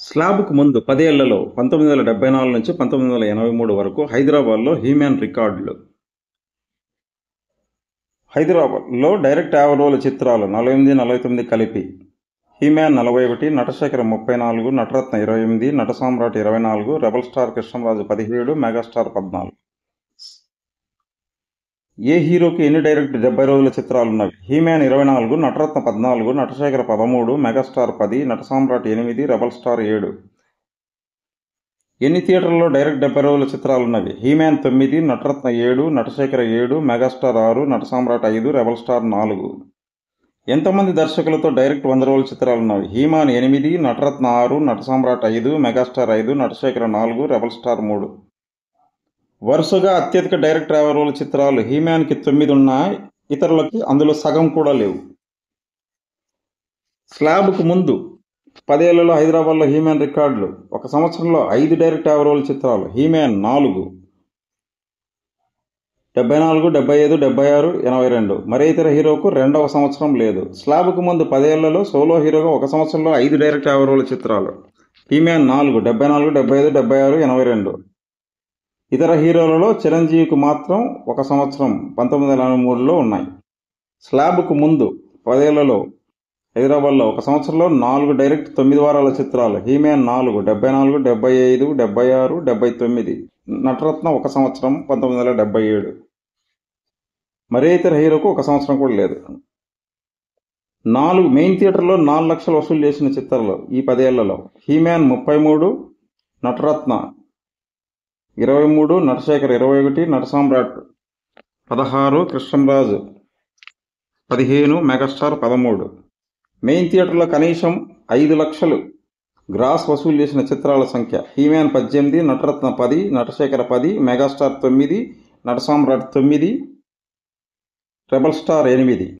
స్లాబ్కు ముందు 10 ఏళ్లలో 1974 నుంచి 1983 వరకు హైదరాబాద్లో హీమ్యాన్ రికార్డులు. హైదరాబాద్లో డైరెక్ట్ 50 రోజుల చిత్రాలు 48, 49 కలిపి. He man 41, Natasekhar 34, Nataratna 28, Natasamrat 24, rebel star Krishnamraju 17, megastar 14. ఏ హీరోకి ఎన్ని డైరెక్ట్ 70 రోజుల చిత్రాలున్నవి? He man 24, Nataratna 14, Natasekhar 13, megastar 10, Natasamrat 8, rebel star 7. ఎన్ని థియేటర్లలో డైరెక్ట్ 70 రోజుల చిత్రాలున్నవి? He man 9, Nataratna 7, Natasekhar 7, megastar 6, Natasamrat 5, rebel star 4. ఎంతమంది దర్శకులతో డైరెక్ట్ 100 రోజుల చిత్రాలున్నవి? He man 8, Nataratna 6, Natasamrat 5, megastar 5, Natasekhar 4, rebel star 3. వరుసగా అత్యధిక డైరెక్ట్ 50 రోజుల చిత్రాలు హీమ్యాన్కి 9 ఉన్నా ఇతరులకి అందులో సగం కూడా లేవు. స్లాబ్కు ముందు 10 ఏళ్లలో హైదరాబాద్లో హీమ్యాన్ రికార్డులు. ఒక సంవత్సరంలో 5 డైరెక్ట్ 50 రోజుల చిత్రాలు. హీమ్యాన్ 4, 74, 75, 76, 82. మరే ఇతర హీరోకు రెండవ సంవత్సరం లేదు. స్లాబ్కు ముందు 10 ఏళ్లలో సోలో హీరోగా ఒక సంవత్సరంలో 5 డైరెక్ట్ 50 రోజుల చిత్రాలు. హీమ్యాన్ 4, 74, 75, 76, 82. ఇతర హీరోలలో చిరంజీవికి మాత్రం ఒక సంవత్సరం 1983లో ఉన్నాయి. స్లాబ్కు ముందు 10 ఏళ్లలో హైదరాబాద్లో ఒక సంవత్సరంలో 4 డైరెక్ట్ 9 వారాల చిత్రాలు. హీమ్యాన్ 4, 74, 75, 76, 79. నటరత్న ఒక సంవత్సరం 1977. మరే ఇతర హీరోకు ఒక సంవత్సరం కూడా లేదు. 4 మెయిన్ థియేటర్లో 4 లక్షలు వసూలు చేసిన చిత్రాలు ఈ 10 ఏళ్లలో. He man 33, Nataratna 23, Natasekhar 21, Natasamrat 16, Krishnamraju 15, megastar 13. Main థియేటర్లో కనీసం 5 లక్షలు గ్రాస్ వసూలు చేసిన చిత్రాల సంఖ్య. He man 18, Nataratna 10, Natasekhar 10, megastar 9, Natasamrat 9, rebel star 8.